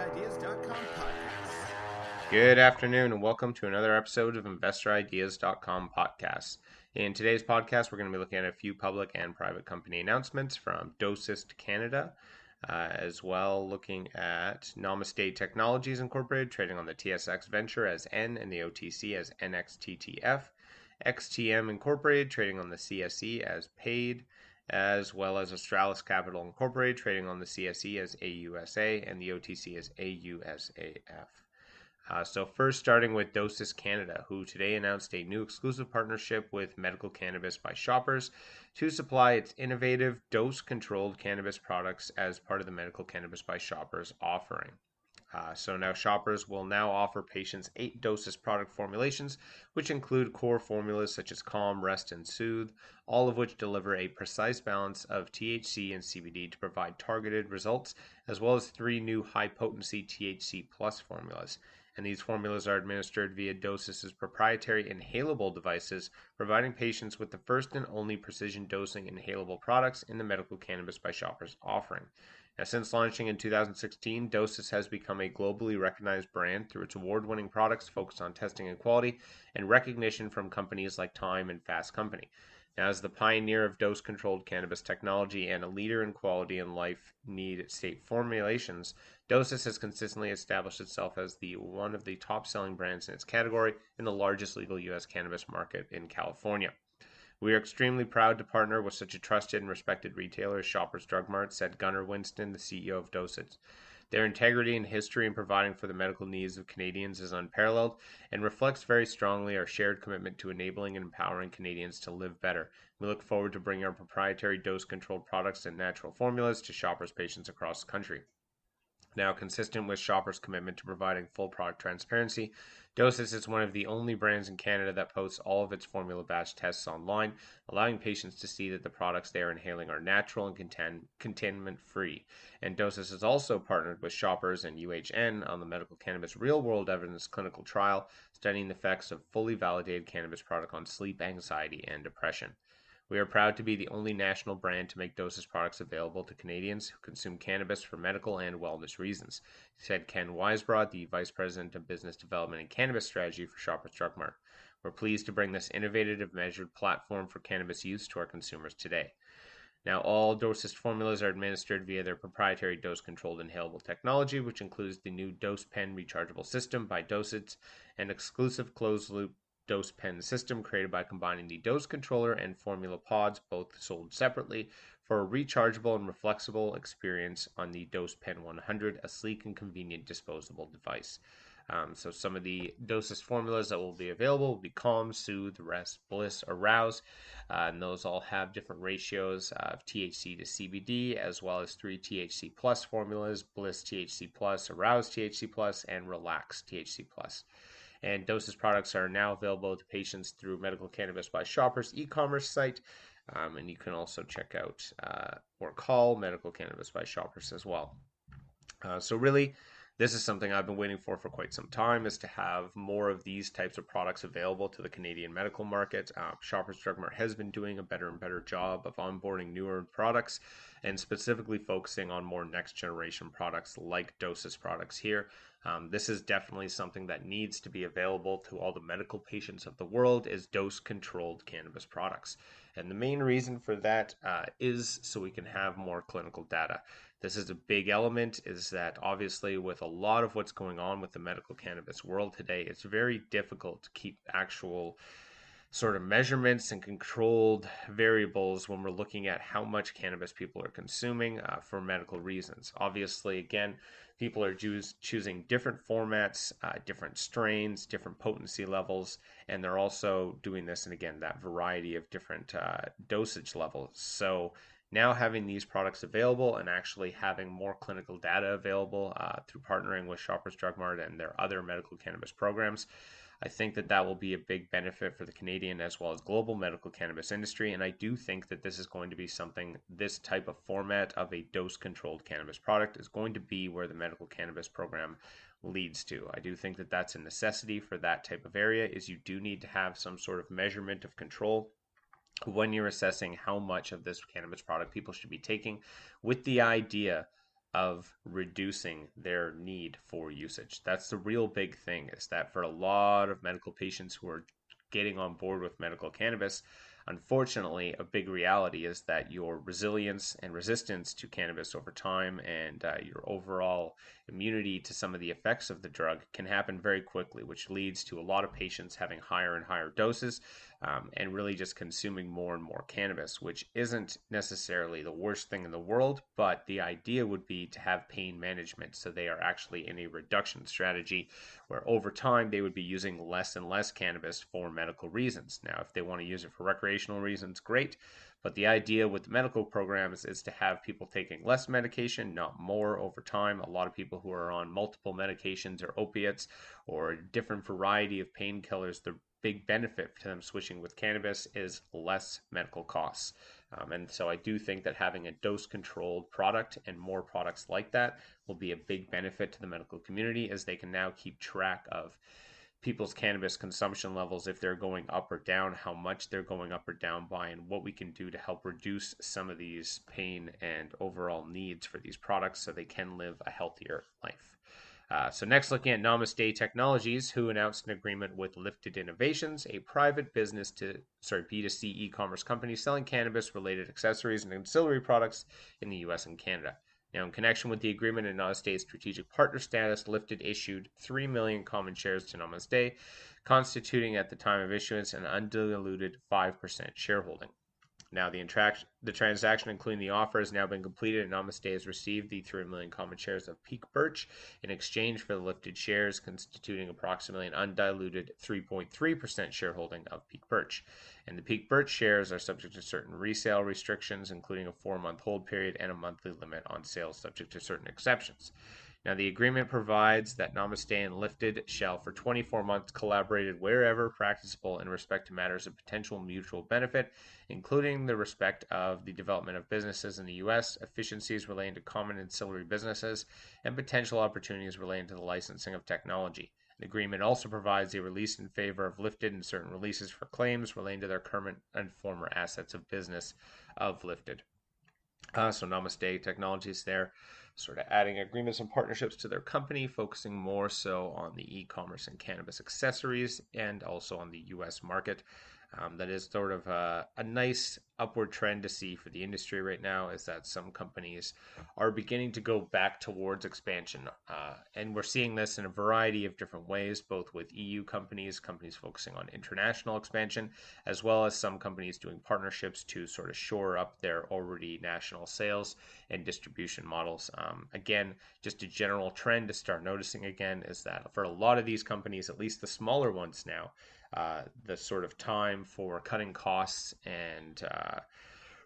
InvestorIdeas.com podcast. Good afternoon and welcome to another episode of InvestorIdeas.com podcast. In today's podcast, we're going to be looking at a few public and private company announcements from Dosist Canada, as well looking at Namaste Technologies Incorporated, trading on the TSX Venture as N and the OTC as NXTTF, XTM Incorporated, trading on the CSE as PAID, as well as Australis Capital Incorporated, trading on the CSE as AUSA and the OTC as AUSAF. So first starting with Dosist Canada, who today announced a new exclusive partnership with Medical Cannabis by Shoppers to supply its innovative dose-controlled cannabis products as part of the Medical Cannabis by Shoppers offering. So now Shoppers will now offer patients 8 Dosist product formulations, which include core formulas such as Calm, Rest, and Soothe, all of which deliver a precise balance of THC and CBD to provide targeted results, as well as 3 new high-potency THC plus formulas. And these formulas are administered via Dosist's proprietary inhalable devices, providing patients with the first and only precision dosing inhalable products in the Medical Cannabis by Shoppers offering. Now, since launching in 2016, Dosist has become a globally recognized brand through its award-winning products focused on testing and quality and recognition from companies like Time and Fast Company. Now, as the pioneer of dose-controlled cannabis technology and a leader in quality and life need state formulations, Dosist has consistently established itself as one of the top-selling brands in its category in the largest legal U.S. cannabis market in California. We are extremely proud to partner with such a trusted and respected retailer as Shoppers Drug Mart, said Gunnar Winston, the CEO of Dosist. Their integrity and history in providing for the medical needs of Canadians is unparalleled and reflects very strongly our shared commitment to enabling and empowering Canadians to live better. We look forward to bringing our proprietary dose-controlled products and natural formulas to Shoppers patients across the country. Now, consistent with Shoppers' commitment to providing full product transparency, Dosist is one of the only brands in Canada that posts all of its formula batch tests online, allowing patients to see that the products they are inhaling are natural and contaminant-free. And Dosist has also partnered with Shoppers and UHN on the Medical Cannabis Real-World Evidence clinical trial, studying the effects of fully validated cannabis product on sleep, anxiety, and depression. We are proud to be the only national brand to make Dosist products available to Canadians who consume cannabis for medical and wellness reasons, said Ken Weisbrod, the Vice President of Business Development and Cannabis Strategy for Shoppers Drug Mart. We're pleased to bring this innovative, measured platform for cannabis use to our consumers today. Now, all Dosist formulas are administered via their proprietary dose-controlled inhalable technology, which includes the new Dose Pen rechargeable system by Dosist, an exclusive closed-loop dose pen system created by combining the dose controller and formula pods, both sold separately, for a rechargeable and reflexible experience on the Dose Pen 100, a sleek and convenient disposable device. So some of the Dosist formulas that will be available will be Calm, Soothe, Rest, Bliss, Arouse, and those all have different ratios of THC to CBD, as well as 3 THC plus formulas: Bliss THC plus, Arouse THC plus, and Relax THC plus. And Dosist products are now available to patients through Medical Cannabis by Shoppers e-commerce site. And you can also check out or call Medical Cannabis by Shoppers as well. So really, this is something I've been waiting for quite some time, is to have more of these types of products available to the Canadian medical market. Shoppers Drug Mart has been doing a better and better job of onboarding newer products and specifically focusing on more next generation products like Dosist products here. This is definitely something that needs to be available to all the medical patients of the world, is dose-controlled cannabis products. And the main reason for that is so we can have more clinical data. This is a big element, is that obviously with a lot of what's going on with the medical cannabis world today, it's very difficult to keep actual sort of measurements and controlled variables when we're looking at how much cannabis people are consuming for medical reasons. Obviously, again, people are choosing different formats, different strains, different potency levels, and they're also doing this, and again, that variety of different dosage levels. So now having these products available and actually having more clinical data available through partnering with Shoppers Drug Mart and their other medical cannabis programs, I think that will be a big benefit for the Canadian as well as global medical cannabis industry. And I do think that this is going to be something, this type of format of a dose-controlled cannabis product is going to be where the medical cannabis program leads to. I do think that that's a necessity for that type of area, is you do need to have some sort of measurement of control when you're assessing how much of this cannabis product people should be taking, with the idea of reducing their need for usage. That's the real big thing, is that for a lot of medical patients who are getting on board with medical cannabis, unfortunately, a big reality is that your resilience and resistance to cannabis over time and your overall immunity to some of the effects of the drug can happen very quickly, which leads to a lot of patients having higher and higher doses and really just consuming more and more cannabis, which isn't necessarily the worst thing in the world, but the idea would be to have pain management. So they are actually in a reduction strategy where over time they would be using less and less cannabis for medical reasons. Now, if they want to use it for recreational reasons, great. But the idea with the medical programs is to have people taking less medication, not more over time. A lot of people who are on multiple medications or opiates or a different variety of painkillers, the big benefit to them switching with cannabis is less medical costs. And so I do think that having a dose controlled product and more products like that will be a big benefit to the medical community, as they can now keep track of people's cannabis consumption levels, if they're going up or down, how much they're going up or down by, and what we can do to help reduce some of these pain and overall needs for these products so they can live a healthier life. So next, looking at Namaste Technologies, who announced an agreement with Lifted Innovations, a private B2C e-commerce company selling cannabis-related accessories and ancillary products in the U.S. and Canada. Now, in connection with the agreement and Namaste's strategic partner status, Lifted issued 3 million common shares to Namaste, constituting at the time of issuance an undiluted 5% shareholding. Now, the transaction, including the offer, has now been completed, and Namaste has received the 3 million common shares of Peak Birch in exchange for the Lifted shares, constituting approximately an undiluted 3.3% shareholding of Peak Birch. And the Peak Birch shares are subject to certain resale restrictions, including a 4-month hold period and a monthly limit on sales, subject to certain exceptions. Now, the agreement provides that Namaste and Lifted shall for 24 months collaborated wherever practicable in respect to matters of potential mutual benefit, including the respect of the development of businesses in the U.S., efficiencies relating to common ancillary businesses, and potential opportunities relating to the licensing of technology. The agreement also provides a release in favor of Lifted and certain releases for claims relating to their current and former assets of business of Lifted. So Namaste Technologies there, sort of adding agreements and partnerships to their company, focusing more so on the e-commerce and cannabis accessories and also on the U.S. market. That is sort of a nice upward trend to see for the industry right now, is that some companies are beginning to go back towards expansion. And we're seeing this in a variety of different ways, both with EU companies focusing on international expansion, as well as some companies doing partnerships to sort of shore up their already national sales and distribution models. Again, just a general trend to start noticing again is that for a lot of these companies, at least the smaller ones now, the sort of time for cutting costs and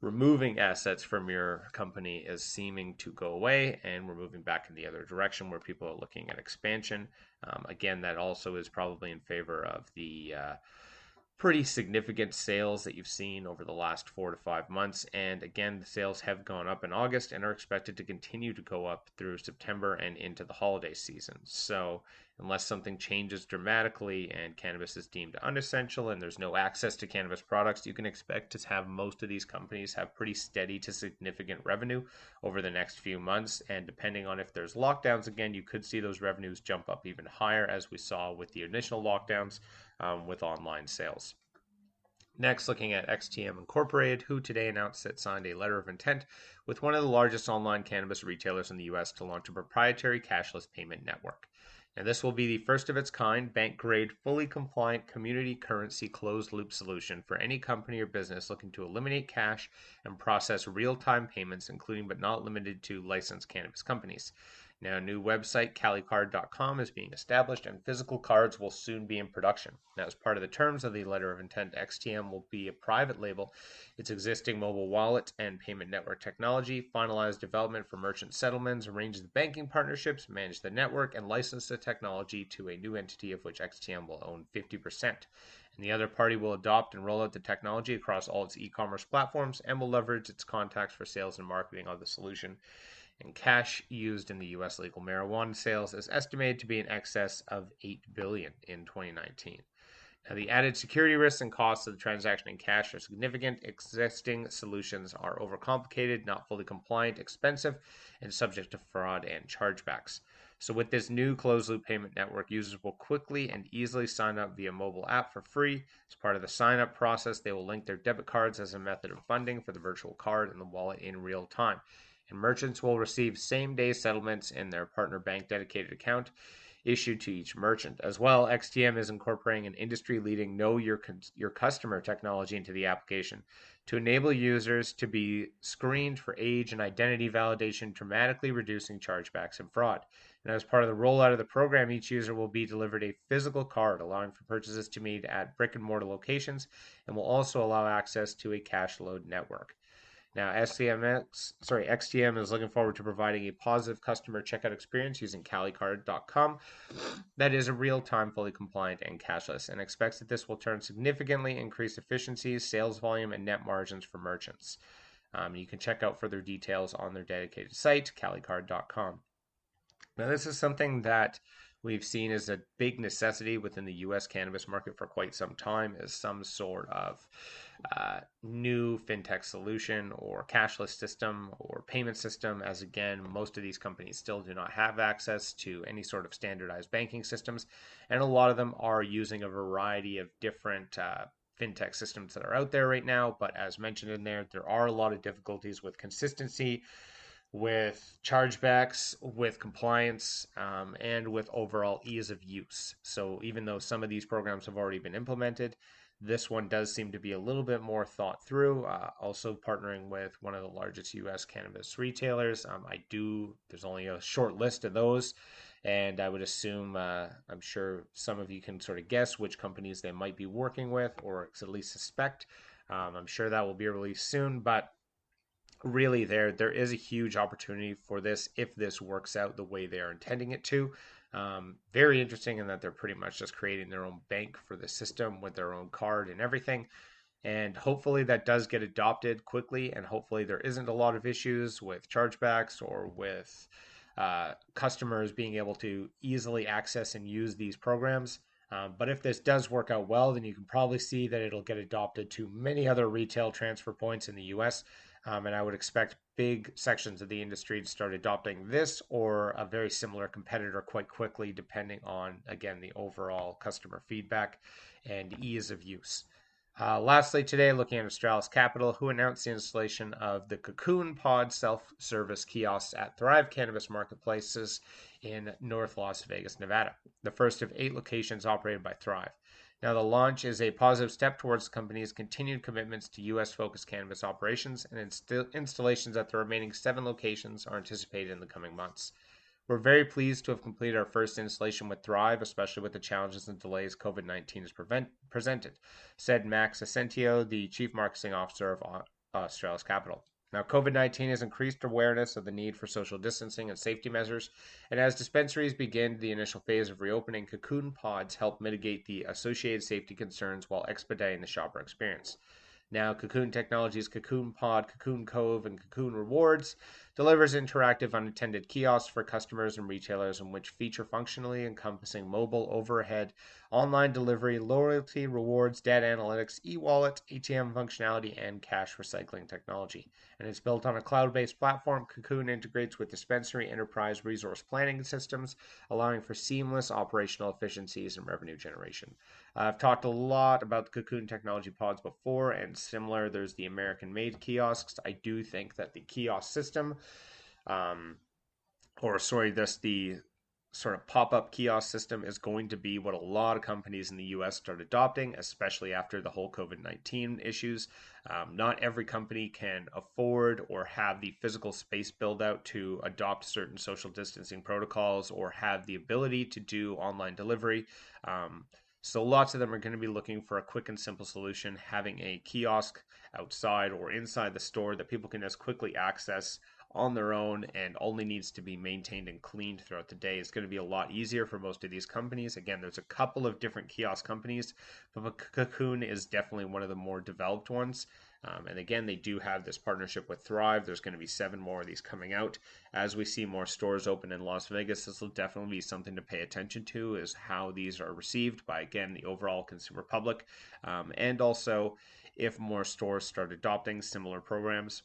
removing assets from your company is seeming to go away, and we're moving back in the other direction where people are looking at expansion. Again, that also is probably in favor of the pretty significant sales that you've seen over the last 4 to 5 months. And again, the sales have gone up in August and are expected to continue to go up through September and into the holiday season. So unless something changes dramatically and cannabis is deemed unessential and there's no access to cannabis products, you can expect to have most of these companies have pretty steady to significant revenue over the next few months. And depending on if there's lockdowns again, you could see those revenues jump up even higher, as we saw with the initial lockdowns with online sales. Next, looking at XTM Incorporated, who today announced it signed a letter of intent with one of the largest online cannabis retailers in the U.S. to launch a proprietary cashless payment network. Now, this will be the first of its kind, bank-grade, fully compliant community currency closed-loop solution for any company or business looking to eliminate cash and process real-time payments, including but not limited to licensed cannabis companies. Now, a new website, calicard.com, is being established, and physical cards will soon be in production. Now, as part of the terms of the letter of intent, XTM will be a private label its existing mobile wallet and payment network technology, finalize development for merchant settlements, arrange the banking partnerships, manage the network, and license the technology to a new entity of which XTM will own 50%. And the other party will adopt and roll out the technology across all its e-commerce platforms and will leverage its contacts for sales and marketing of the solution. And cash used in the U.S. legal marijuana sales is estimated to be in excess of $8 billion in 2019. Now, the added security risks and costs of the transaction in cash are significant. Existing solutions are overcomplicated, not fully compliant, expensive, and subject to fraud and chargebacks. So, with this new closed loop payment network, users will quickly and easily sign up via mobile app for free. As part of the sign up process, they will link their debit cards as a method of funding for the virtual card and the wallet in real time. And merchants will receive same day settlements in their partner bank dedicated account issued to each merchant. As well, XTM is incorporating an industry-leading Know Your Customer technology into the application to enable users to be screened for age and identity validation, dramatically reducing chargebacks and fraud. And as part of the rollout of the program, each user will be delivered a physical card, allowing for purchases to be made at brick and mortar locations, and will also allow access to a cash load network. Now, XTM is looking forward to providing a positive customer checkout experience using calicard.com that is a real-time, fully compliant, and cashless, and expects that this will significantly increase efficiencies, sales volume, and net margins for merchants. You can check out further details on their dedicated site, calicard.com. Now, this is something that we've seen as a big necessity within the U.S. cannabis market for quite some time, as some sort of new fintech solution or cashless system or payment system, as again, most of these companies still do not have access to any sort of standardized banking systems, and a lot of them are using a variety of different fintech systems that are out there right now. But as mentioned in there are a lot of difficulties with consistency, with chargebacks, with compliance, and with overall ease of use. So even though some of these programs have already been implemented, this one does seem to be a little bit more thought through. Also partnering with one of the largest U.S. cannabis retailers. There's only a short list of those, and I would assume, I'm sure some of you can sort of guess which companies they might be working with, or at least suspect. I'm sure that will be released soon, but really there is a huge opportunity for this if this works out the way they are intending it to. Very interesting in that they're pretty much just creating their own bank for the system with their own card and everything. And hopefully that does get adopted quickly, and hopefully there isn't a lot of issues with chargebacks or with customers being able to easily access and use these programs. But if this does work out well, then you can probably see that it'll get adopted to many other retail transfer points in the US. And I would expect big sections of the industry to start adopting this or a very similar competitor quite quickly, depending on, again, the overall customer feedback and ease of use. Lastly, today, looking at Australis Capital, who announced the installation of the Cocoon Pod self-service kiosks at Thrive Cannabis Marketplaces in North Las Vegas, Nevada, the first of 8 locations operated by Thrive. Now, the launch is a positive step towards the company's continued commitments to U.S.-focused cannabis operations, and installations at the remaining 7 locations are anticipated in the coming months. We're very pleased to have completed our first installation with Thrive, especially with the challenges and delays COVID-19 has presented, said Max Asentio, the Chief Marketing Officer of Australis Capital. Now, COVID-19 has increased awareness of the need for social distancing and safety measures, and as dispensaries begin the initial phase of reopening, Cocoon Pods help mitigate the associated safety concerns while expediting the shopper experience. Now, Cocoon Technologies' Cocoon Pod, Cocoon Cove, and Cocoon Rewards delivers interactive unattended kiosks for customers and retailers in which feature functionally encompassing mobile, overhead, online delivery, loyalty, rewards, data analytics, e-wallet, ATM functionality, and cash recycling technology. And it's built on a cloud-based platform. Cocoon integrates with dispensary enterprise resource planning systems, allowing for seamless operational efficiencies and revenue generation. I've talked a lot about the Cocoon technology pods before, and similar, there's the American-made kiosks. I do think that the kiosk system, the sort of pop-up kiosk system is going to be what a lot of companies in the US start adopting, especially after the whole COVID-19 issues. Not every company can afford or have the physical space build out to adopt certain social distancing protocols or have the ability to do online delivery. So lots of them are going to be looking for a quick and simple solution, having a kiosk outside or inside the store that people can just quickly access on their own and only needs to be maintained and cleaned throughout the day. It's going to be a lot easier for most of these companies. Again, there's a couple of different kiosk companies, but Cocoon is definitely one of the more developed ones. And again, they do have this partnership with Thrive. There's going to be 7 more of these coming out. As we see more stores open in Las Vegas, this will definitely be something to pay attention to, is how these are received by, again, the overall consumer public. And also, if more stores start adopting similar programs.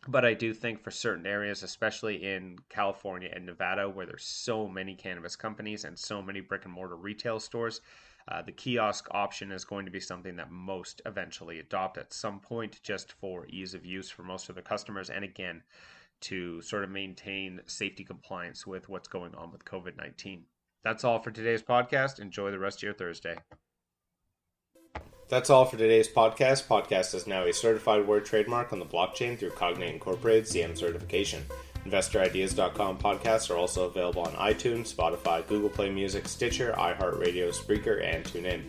But I do think for certain areas, especially in California and Nevada, where there's so many cannabis companies and so many brick and mortar retail stores, the kiosk option is going to be something that most eventually adopt at some point, just for ease of use for most of the customers. And again, to sort of maintain safety compliance with what's going on with COVID-19. That's all for today's podcast. Enjoy the rest of your Thursday. That's all for today's podcast. Podcast is now a certified word trademark on the blockchain through Cognate Incorporated CM certification. InvestorIdeas.com podcasts are also available on iTunes, Spotify, Google Play Music, Stitcher, iHeartRadio, Spreaker, and TuneIn.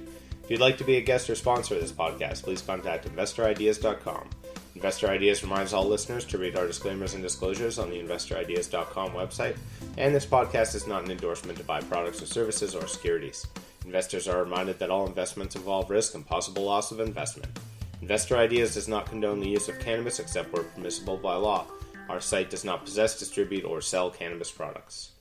If you'd like to be a guest or sponsor of this podcast, please contact InvestorIdeas.com. Investor Ideas reminds all listeners to read our disclaimers and disclosures on the InvestorIdeas.com website, and this podcast is not an endorsement to buy products or services or securities. Investors are reminded that all investments involve risk and possible loss of investment. Investor Ideas does not condone the use of cannabis except where permissible by law. Our site does not possess, distribute, or sell cannabis products.